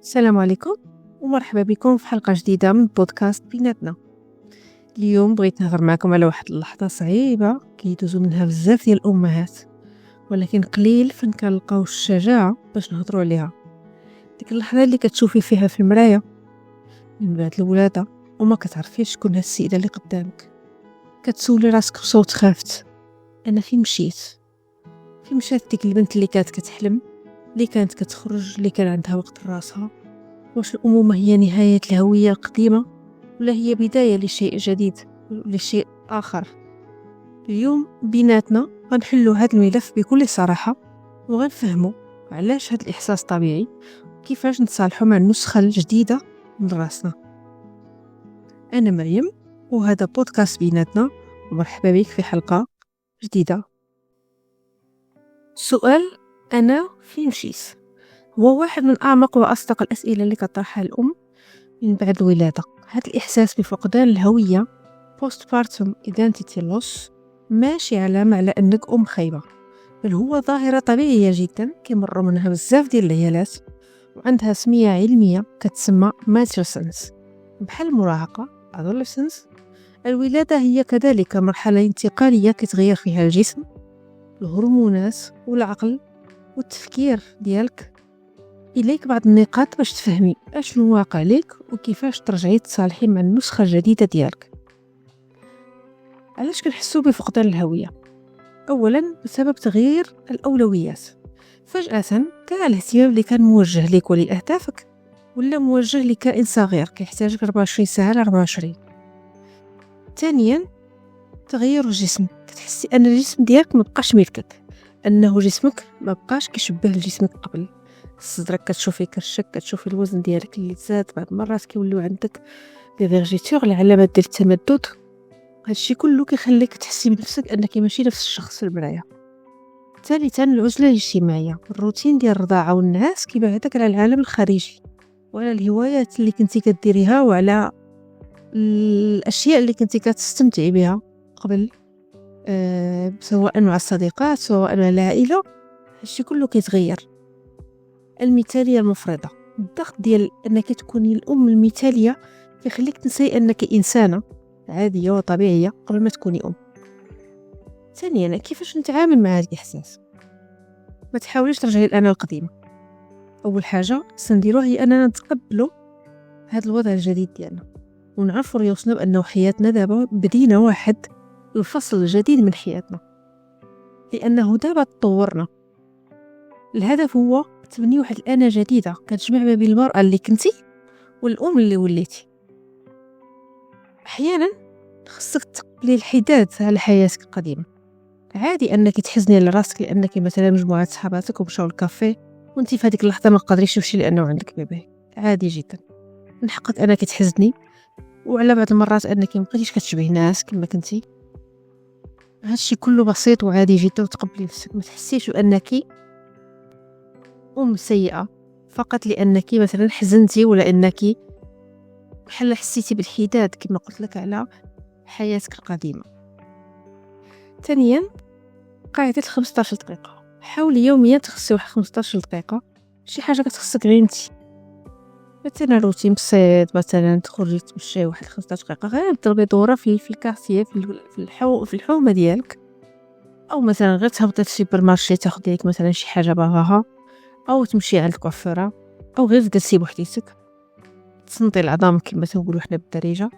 السلام عليكم ومرحبا بكم في حلقة جديدة من بودكاست بيناتنا. اليوم بغيت نهضر معكم على واحد اللحظة صعيبة كيدوزو منها بزاف ديال الأمهات، ولكن قليل فين كنلقاو الشجاعة باش نهضروا عليها. ديك اللحظة اللي كتشوفي فيها في المراية من بعد الولادة وما كتعرفيش شكون هاد السيدة اللي قدامك، كتسولي راسك بصوت خافت: أنا فين مشيت؟ فين مشات ديك البنت اللي كانت كتحلم، اللي كانت كتخرج، اللي كان عندها وقت لراسها؟ واش الأمومة هي نهاية الهوية القديمة ولا هي بداية لشيء جديد، لشيء آخر؟ اليوم بيناتنا غنحلو هذا الملف بكل صراحة، وغنفهمو علاش هذا الإحساس طبيعي وكيفاش نتصالحو مع النسخة الجديدة من راسنا. أنا مريم وهذا بودكاست بيناتنا، ومرحبا بك في حلقة جديدة. سؤال أنا فين مشيت هو واحد من أعمق وأصدق الأسئلة اللي كطرحها الأم من بعد الولادة. هذا الإحساس بفقدان الهوية postpartum identity loss ماشي علامة على أنك أم خايبة، بل هو ظاهرة طبيعية جدا كيمروا منها بزاف ديال العيالات، وعندها سمية علمية كتسمى matrescence. بحال المراهقة adolescence، الولادة هي كذلك مرحلة انتقالية كتغير فيها الجسم، الهرمونات والعقل والتفكير ديالك. إليك بعض النقاط باش تفهمي اشنو واقع ليك وكيفاش ترجعي تصالحي مع النسخة الجديدة ديالك. علاش كنحسو بفقدان الهوية؟ أولا بسبب تغيير الأولويات. فجأة كاع الاهتمام اللي كان موجه ليك ولأهدافك ولا موجه لكائن صغير كيحتاجك 24 ساعة على 24. ثانيا تغير الجسم، كتحسي أن الجسم ديالك مبقاش ملكك، أنه جسمك مبقاش كيشبه لجسمك قبل. صدرك كتشوفي كرشك، كتشوفي الوزن ديالك اللي زاد، بعض المرات كيوليو عندك لي فيرجيتور، العلامات ديال التمدد. هادشي كله كيخليك تحسي بنفسك انك ماشي نفس الشخص في المرايه. ثالثا العزله الاجتماعيه، الروتين ديال الرضاعه والنعاس كيبعدك على العالم الخارجي وعلى الهوايات اللي كنتي كديريها وعلى الاشياء اللي كنتي كتستمتعي بها قبل، سواء مع الصديقات سواء مع العائله. هادشي كله كيتغير. المثاليه المفرطه، الضغط ديال انك تكوني الام المثاليه كيخليك تنسي انك انسانه عاديه وطبيعيه قبل ما تكوني ام. ثانيا كيفاش نتعامل مع هذا الاحساس؟ ما تحاوليش ترجعي للانا القديمه. اول حاجه سنديروها هي اننا نتقبلوا هذا الوضع الجديد ديالنا، ونعرفوا ريوسنا بانه حياتنا دابا بدينا واحد الفصل الجديد من حياتنا، لانه دابا تطورنا. الهدف هو تبني واحد الانا جديده كتجمع ما بين المراه اللي كنتي والام اللي وليتي. احيانا خصك تقبلي الحداد على حياتك القديمه. عادي انك تحزني على راسك لانك مثلا مجموعه صحاباتك ومشاو للكافيه وانت في هذيك اللحظه ما قادريش تمشي لانه عندك بيبي. عادي جدا، من حقك انك تحزني، وعلى بعض المرات انك ما بقيتيش كتشبهي ناس كما كنتي. هادشي كله بسيط وعادي جدا، وتقبلي نفسك. ما تحسيش انك ام سيئه فقط لانك مثلا حزنتي ولا انك بحال حسيتي بالحداد كما قلت لك على حياتك القديمه. ثانيا قاعدة 15 دقيقة، حاولي يوميا تخصي واحد 15 دقيقة شي حاجة كتخصك غير انتي، مثلا روتين بسيط، مثلا تخرجي تمشي واحد 15 دقيقة، غير تضربي دورة في الكارتيه في الحومة ديالك، او مثلا غير تهبطي في السوبر مارشي تاخدي لك مثلا شي حاجة باغاها، او تمشي عند الكوافيرة، او غير تجلسي بوحديتك تصنطي العظام كما تنقولوا حنا بالدارجة.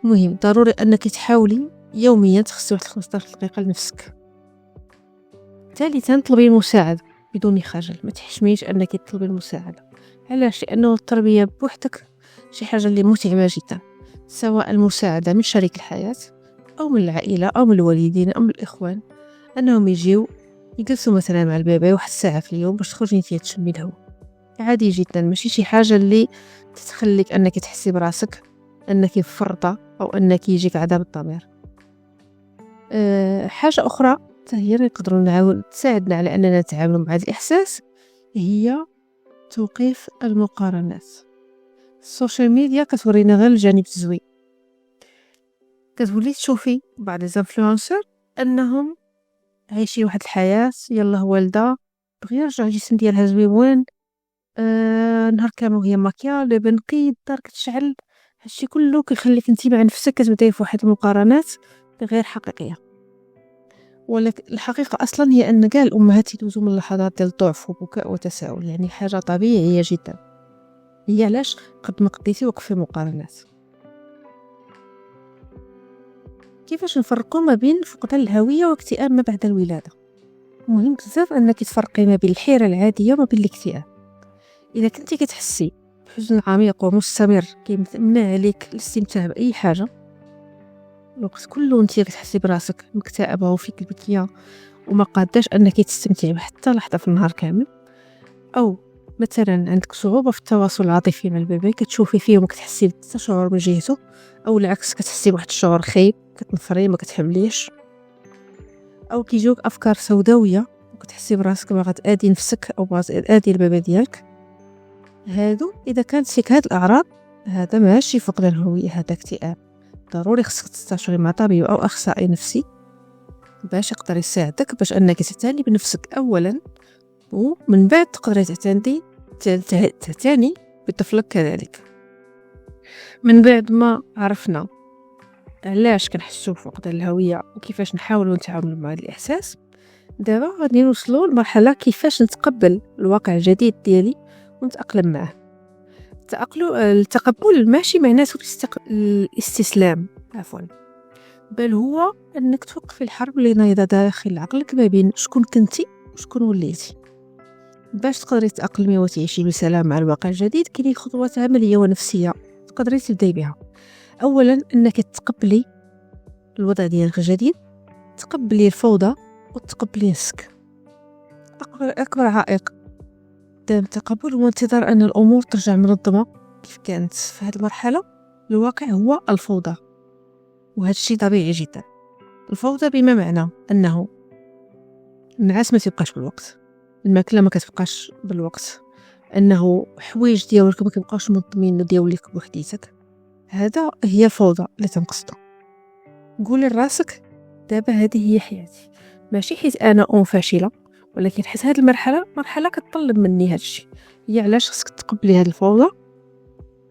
المهم ضروري انك تحاولي يوميا تخصي واحد 15 دقيقة لنفسك. ثالثا طلبي المساعدة بدون خجل، ما تحشميش انك تطلبي المساعدة. علاش؟ لانه التربية بوحدك شي حاجة اللي متعبة جدا، سواء المساعدة من شريك الحياة او من العائلة او من الوالدين او من الاخوان، انهم يجيو يجلسوا مثلا مع البيبي واحد ساعة في اليوم باش تخرجي انتي تشمي الهواء. عادي جدا، ماشي شي حاجة اللي تتخليك انك تحسي براسك انك مفرطة او انك يجيك عذاب الضمير. حاجة اخرى هي نقدروا تساعدنا على اننا نتعامل مع هذا الاحساس، هي توقيف المقارنات. السوشيال ميديا كتورينا غير الجانب الزوين، كتولي تشوفي بعض الانفلونسر انهم عايشين واحد الحياة، يلا والده بغي يرجع الجسم ديالها زوين نهار كامل وهي ماكية لبن نقي، الدار كتشعل، هادشي كله كيخليك انت مع نفسك كتبداي فواحد المقارنات غير حقيقية. ولكن الحقيقة أصلا هي أن كاع الأمهات يدوزو من لحظات ديال ضعف وبكاء وتساؤل، يعني حاجة طبيعية جدا. هي علاش قد ما قديتي وقفي مقارنات. كيفاش نفرقوا ما بين فقدان الهوية واكتئاب ما بعد الولادة؟ مهم بزاف أنك تفرقي ما بين الحيرة العادية وما بين الاكتئاب. إذا كنتي كتحسي بحزن عميق ومستمر كيمنع عليك الاستمتاع بأي حاجة، الوقت كله انتي كتحسي براسك مكتئبة وفيك البكية وما قاداش أنك تستمتعي بحتى لحظة في النهار كامل، أو مثلا عندك صعوبة في التواصل العاطفي مع البيبي، كتشوفي فيه وما كتحسي حتى شعور من جهته، أو العكس كتحسي بواحد الشعور خايب، كتنفري ما كتحمليش، أو كيجوك أفكار سوداوية وكتحسي براسك باغا تأذي نفسك أو باغا تأذي البيبي ديالك. هادو إذا كانت فيك هاد الأعراض، هذا ماشي فقدان هوية، هذا اكتئاب. ضروري خصك تستشيري مع طبيب أو أخصائي نفسي باش يقدر يساعدك باش أنك تعتني بنفسك أولا، ومن بعد تقدري تعتني بطفلك كذلك. من بعد ما عرفنا علاش كنحسوا بفقدان الهوية وكيفاش نحاولوا نتعاملوا مع الإحساس، دابا غادي نوصلوا لمرحلة كيفاش نتقبل الواقع الجديد ديالي ونتأقلم معه. التقبل ماشي معناته الاستسلام، عفوا، بل هو انك توقفي الحرب اللي نايضه داخل عقلك ما بين شكون كنتي وشكون وليتي. باش تقدري تأقلمي وتعيشي بسلام مع الواقع الجديد، كاين خطوات عمليه ونفسيه تقدري تبداي بها. اولا انك تقبلي الوضع ديالك الجديد، تقبلي الفوضى وتقبلي نفسك. اكبر عائق قدام التقبل هو انتظار ان الامور ترجع منظمه كيف كانت. في هذه المرحله الواقع هو الفوضى، وهذا الشيء طبيعي جدا. الفوضى بما معنى انه النعاس ما تبقاش بالوقت، الماكله ما كتبقاش بالوقت، انه حوايج ديالك ما كيبقاوش منظمين ديالك بوحديتك. هذا هي الفوضى اللي تنقصدها. قولي لراسك دابا هذه هي حياتي، ماشي حيت انا فاشله، ولكن حيت هذه مرحله كتطلب مني هذا الشيء. هي علاش خصك تقبلي هذه الفوضى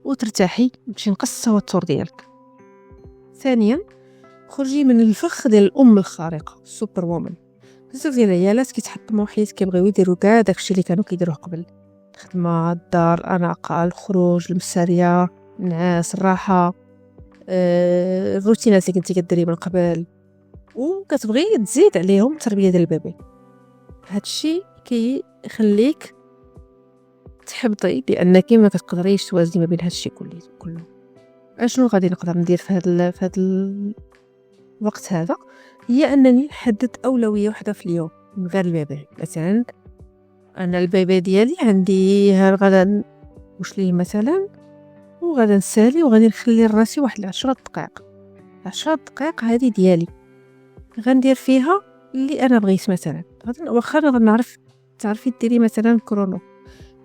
وترتاحي باش ينقص التوتر ديالك. ثانيا، خرجي من الفخ ديال الام الخارقه، السوبر وومن. بزاف ديال العيالات كيتحكموا حيت كيبغيو يديروا كاع داكشي اللي كانوا كيديروه قبل: الخدمه، الدار، الاناقه، الخروج، المساريه، النعاس، الراحه، الروتينات اللي كنتي كديري من قبل، وكتبغي تزيد عليهم التربيه ديال البيبي. هادشي كيخليك تحبطي بانك ما كتقدريش توازني ما بين هادشي كله. اشنو غادي نقدر ندير في هذا الوقت هذا؟ هي انني نحدد اولويه واحده في اليوم من غير البيبي. مثلا انا البيبي ديالي عندي غدا واش ليه مثلا، وغدا نسالي وغادي نخلي لراسي واحد 10 دقائق. 10 دقائق هذه ديالي غندير فيها اللي انا بغيت. مثلا واخا نعرف تعرفي ديري مثلا كرونو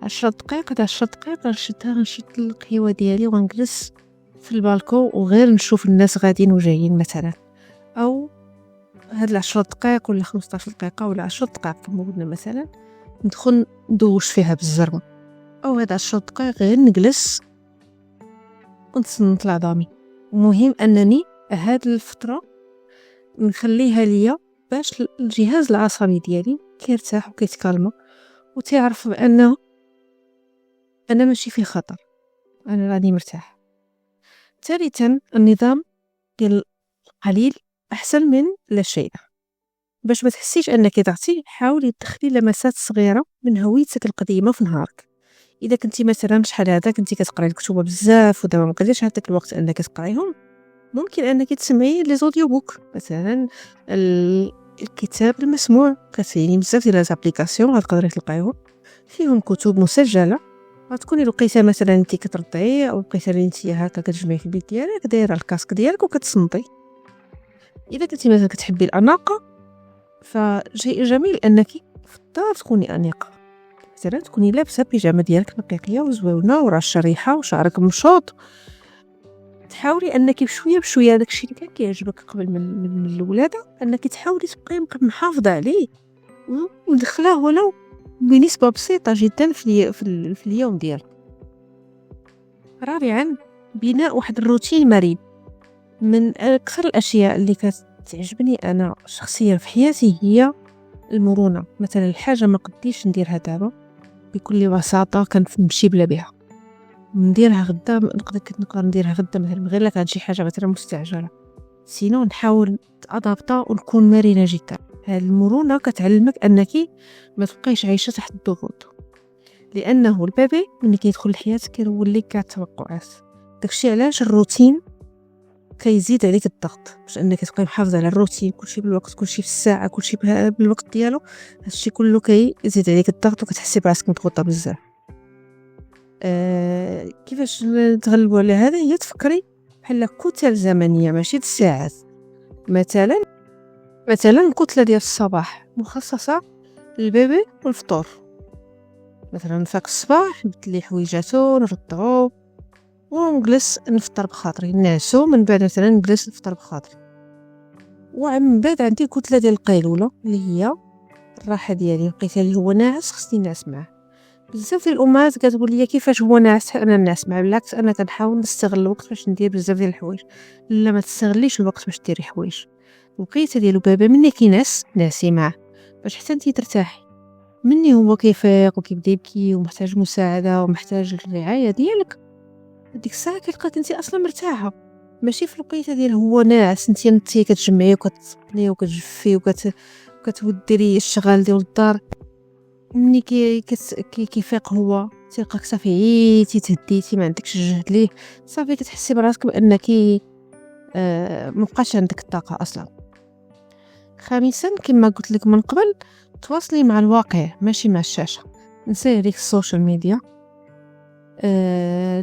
10 دقائق، هاد 10 دقائق غنشد القهوه ديالي وغنجلس في البالكو وغير نشوف الناس غاديين وجايين مثلا. او هاد 10 دقائق ولا 15 دقيقه ولا 10 دقائق كما قلنا مثلا ندخل ندوش فيها بالزرمه. او هاد 10 دقائق غير نجلس ونتصنت لعظامي. المهم انني هاد الفتره نخليها ليا باش الجهاز العصبي ديالي كيرتاح وكيتكالما وتعرف بانه انا ماشي في خطر، انا راني مرتاح. ثالثا، النظام ديال القليل احسن من لا شيء. باش ما تحسيش انك ضعتي، حاولي تدخلي لمسات صغيره من هويتك القديمه في نهارك. اذا كنتي مثلا شحال هذا كنتي كتقراي الكتب بزاف ودابا ما قدرتيش هذاك الوقت انك تقرايهم، ممكن انك تسمعي لي زوديو بوك مثلا، الكتاب المسموع. كاينين بزاف ديال الابليكاسيون غتقدري تلقايهم فيهم كتب مسجله، غتكوني لقيتها مثلا انت كترضعي او لقيتها انت هكا كتجمعي في البيت ديالك دايره الكاسك ديالك وكتصنتي. اذا كنتي مثلا كتحبي الاناقه، فشيء جميل انك في الدار تكوني انيقه، مثلا تكوني لابسه بيجامه ديالك نقيقيه وزوينه ورشه ريحه وشعرك مشوط. تحاولي انك بشويه داكشي اللي كان كيعجبك قبل من الولاده انك تحاولي تبقاي محافظه عليه ومدخلاه ولو بنسبة بسيطة جدا في اليوم ديالك. رابعا، بناء واحد الروتين مرن. من أكثر الأشياء اللي كتعجبني أنا شخصيا في حياتي هي المرونة. مثلا الحاجة ما قديش نديرها دابا بكل بساطة كنمشي بلا بها، نديرها غدا، نقدر نديرها غدا مثلا غير كان شي حاجة مثلا مستعجلة، سينو نحاول ادابطا ونكون مرنة جدا. هذه المرونة كتعلمك أنك ما تبقيش عايشة تحت الضغوط، لأنه البيبي ملي كيدخل لحياتك كيولي لك التوقعات. داكشي علاش الروتين كيزيد عليك الضغط، باش انك تبقى محافظ على الروتين، كلشي بالوقت، كلشي في الساعه، كلشي بالوقت ديالو. هادشي كله كيزيد عليك الضغط وكتحسي براسك مضغوطه بزاف. كيفاش نتغلبوا على هذا؟ هي تفكري بحال كتل زمنيه ماشي الساعات. مثلا الكتله ديال الصباح مخصصه للبيبي والفطور. مثلا فاك الصباح نبدل ليه حويجاتو، نرضعو ونجلس نفطر بخاطري، نعسو، من بعد مثلا نجلس نفطر بخاطري. ومن بعد عندي كتله ديال القيلوله اللي هي الراحه ديالي، لقيت اللي هو ناعس خصني نعس معاه. بزاف ديال الامهات كتقول لي كيفاش هو ناعس انا نعس معاه. بالعكس، انا كنحاول نستغل الوقت باش ندير بزاف ديال الحوايج. لا، ما تستغليش الوقت باش ديري حوايج. الوقيته ديالو بابا مني كينعس نعسي معاه باش حتى انتي ترتاحي. مني هو كيفيق وكيبدا يبكي ومحتاج مساعده ومحتاج الرعايه ديالك، ديك الساعه كتلقاك انت اصلا مرتاحه، ماشي في الوقيته ديال هو ناعس انت كتجمعي وكتصبني وكتجفي وكتوديري الشغال ديال الدار. ملي كيفيق هو تلقاك صافي عييتي تهديتي، ما عندكش الجهد ليه، صافي كتحسي براسك بانك مبقاش عندك الطاقه اصلا. خامسا، كما قلت لك من قبل، تواصلي مع الواقع ماشي مع الشاشه. نسي هذيك السوشيال ميديا،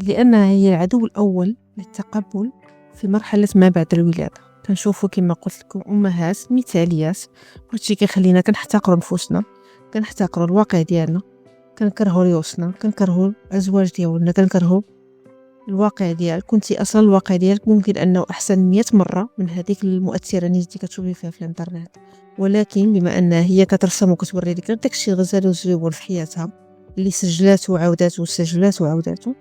لأنها هي العدو الأول للتقبل في مرحلة ما بعد الولادة. كنشوفوا كما قلت لكم أمهات مثاليات، وهادشي كيخلينا كنحتقروا نفوسنا، كنحتقروا الواقع ديالنا، كنكرهوا ريوسنا، كنكرهوا الأزواج ديالنا، كنكرهوا الواقع ديالك. كنتي أصلا الواقع ديالك ممكن أنه أحسن 100 مرة من هذيك المؤثرة اللي انتي كتشوفي فيها في الانترنت، ولكن بما أنها هي كترسم وكتوري لك داكشي غزال وزوين في حياتها اللي سجلات وعودات وسجلات وعوداته،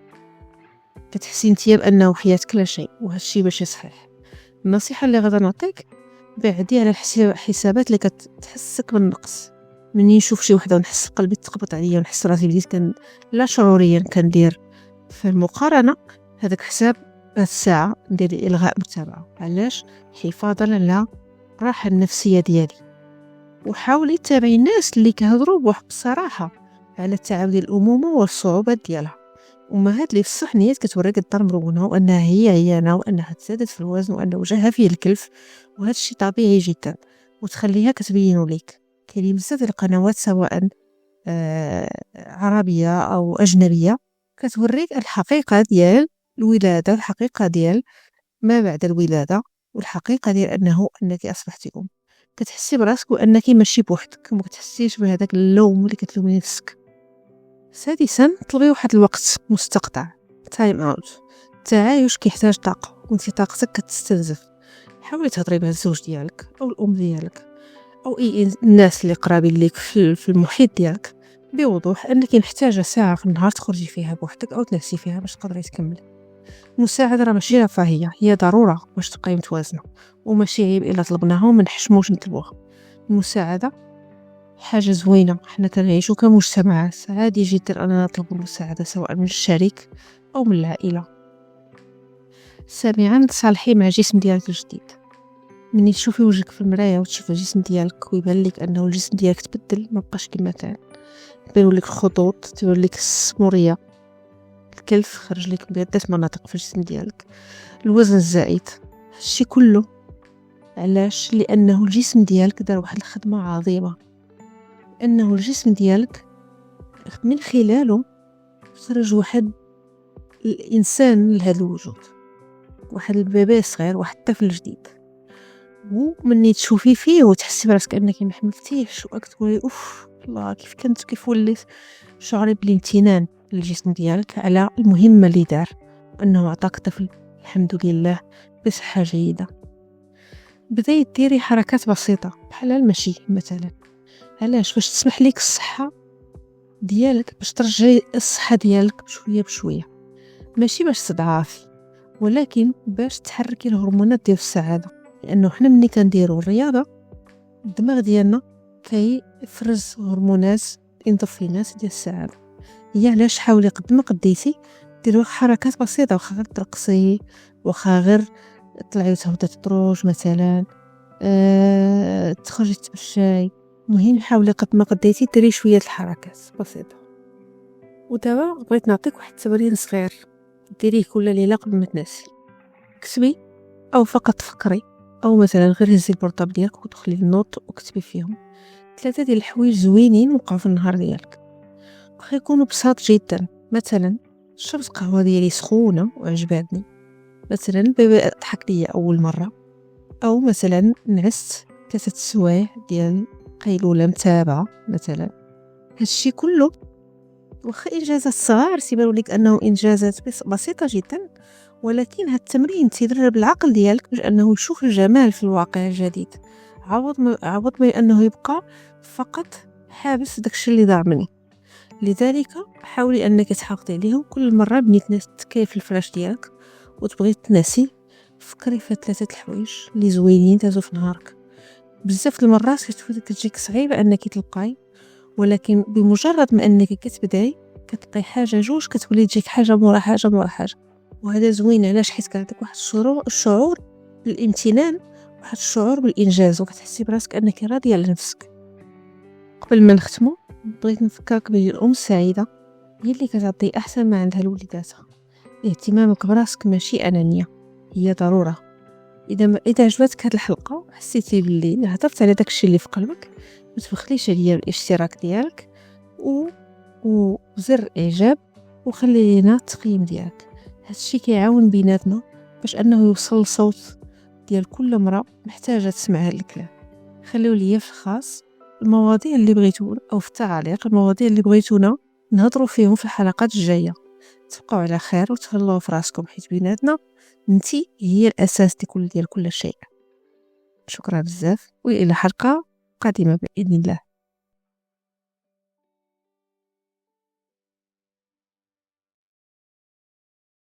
كتحسي نتيا بانه حياتك لا شيء، وهذا الشيء ماشي صحيح. النصيحه اللي غادا نعطيك، بعدي على الحسابات اللي كتحسك بالنقص. مني نشوف شي وحده ونحس قلبي تقبط عليا ونحس راسي بديت لا شعوريا كندير في المقارنه، هذاك حساب الساعه ندير الغاء متابعه. علاش؟ حفاظا على الراحه النفسيه ديالي. وحاولي تتابعي الناس اللي كيهضروا بواحد الصراحه على التعاون الأمومة والصعوبات ديالها. أمهات اللي في الصح نيات كتوريك الدار مرونة، وأنها هي عيانة، وأنها تزادت في الوزن، وأن وجهها فيه الكلف، وهذا الشيء طبيعي جدا، وتخليها كتبينه ليك. كاين بزاف ديال القنوات سواء عربية أو أجنبية كتوريك الحقيقة ديال الولادة، الحقيقة ديال ما بعد الولادة، والحقيقة ديال أنك أصبحتي أم. كتحسي براسك وأنك ماشي بوحدك، وما كتحسيش بهذاك اللوم اللي كتلومي نفسك. سادسا، طلبي واحد الوقت مستقطع، تايم اوت. التعايش كيحتاج طاقه، وانت طاقتك كتستنزف. حاولي تهضري مع الزوج ديالك او الام ديالك او اي الناس اللي قرابين ليك في المحيط ديالك بوضوح انك محتاجه ساعه في النهار تخرجي فيها بوحدك او تنعسي فيها باش تقدري تكملي. المساعده راه ماشي رفاهيه، هي ضروره باش تبقاي متوازنه، وماشي عيب الا طلبناها وما نحشموش نطلبوها. المساعده حاجة زوينة، حنا كنعيشو كمجتمعات عادي جدا أننا نطلب المساعدة سواء من الشريك أو من العائلة. سابعا، تصالحي مع الجسم ديالك الجديد. مني تشوفي وجهك في المراية وتشوفي الجسم ديالك ويبان لك أنه الجسم ديالك تبدل، مبقاش كما كان، تبان لك الخطوط، تبان لك السمورية، الكلف خرج لك بعدة مناطق في الجسم ديالك، الوزن الزائد، هادشي كله علاش؟ لأنه الجسم ديالك دار واحد الخدمة عظيمة، أنه الجسم ديالك من خلاله خرج واحد الإنسان لهذا الوجود، واحد البيبي صغير، واحد الطفل جديد. ومني تشوفي فيه وتحسي براسك أنك ما حملتيهش، وتقولي أوف الله كيف وليت، شعوري بالامتنان للجسم ديالك على المهمة اللي دار، وأنه عطاك طفل الحمد لله بصحة جيدة. بداي ديري حركات بسيطة بحال المشي مثلا. علاش؟ باش تسمح ليك الصحة ديالك باش ترجعي الصحة ديالك بشوية بشوية، ماشي باش تضعفي ولكن باش تحركي الهرمونات ديال السعادة. لأنه حنا ملي كنديرو الرياضة الدماغ ديالنا كيفرز هرمونات اندورفينات ديال السعادة. هي علاش حاولي قد ما قديتي ديروا حركات بسيطة، واخا غير ترقصي، واخا غير طلعي وتهبطي تدروج مثلا، تخرجي تمشاي. مهم حاولي قد ما قديتي ديري شوية الحركات بسيطة. ودابا بغيت نعطيك واحد التمرين صغير ديريه كل ليلة قبل ما تنسي. كتبي او فقط فكري، او مثلا غير هزي البورطابل ديالك ودخلي النوت وكتبي فيهم 3 ديال الحوايج زوينين وقعوا في النهار ديالك. واخا يكونوا بساط جدا، مثلا شربت قهوة ديالي سخونة وعجباتني، مثلا بابا ضحك ليا اول مرة، او مثلا نعست 3 سوايع ديال قيلولة متابعة مثلا. هادشي كله واخا انجازات صغار تيبانوا لك انه انجازات بسيطة جدا، ولكن هاد التمرين تيدرب العقل ديالك باش انه يشوف الجمال في الواقع الجديد، عوض ما انه يبقى فقط حابس داكشي اللي ضاع منه. لذلك حاولي انك تحافظي عليهم. كل مره بني تكاي في الفراش ديالك وتبغي تنسي، فكري في 3 الحوايج اللي زوينين دازو في نهارك. بزاف المرات كتجيك صعيبه انك تلقاي، ولكن بمجرد ما انك كتبداي كتلقاي حاجه جوج كتولي تجيك حاجه مورا حاجه مورا حاجه. وهذا زوين علاش حيت كيعطيك واحد الشعور بالامتنان، واحد الشعور بالانجاز، وكتحسي براسك انك راضيه على نفسك. قبل ما نختمو بغيت نفكرك بلي الام السعيده هي اللي كتعطي احسن ما عندها لوليداتها. اهتمامك براسك ماشي انانيه، هي ضروره. اذا عجبتك هذه الحلقه، حسيتي باللي هضرت على داكشي اللي في قلبك، ما تبخليش عليا بالاشتراك ديالك وزر اعجاب، وخلي لينا التقييم ديالك. هادشي كيعاون بيناتنا باش انه يوصل الصوت ديال كل امراه محتاجه تسمع هذا الكلام. خليو ليا في الخاص المواضيع اللي بغيتونا، او في التعاليق المواضيع اللي بغيتونا نهضروا فيهم في الحلقات الجايه. تبقوا على خير وتهلاو في راسكم، حيت بيناتنا انتي هي الاساس ديال كل شيء. شكرا بزاف، والى حلقه قادمه باذن الله.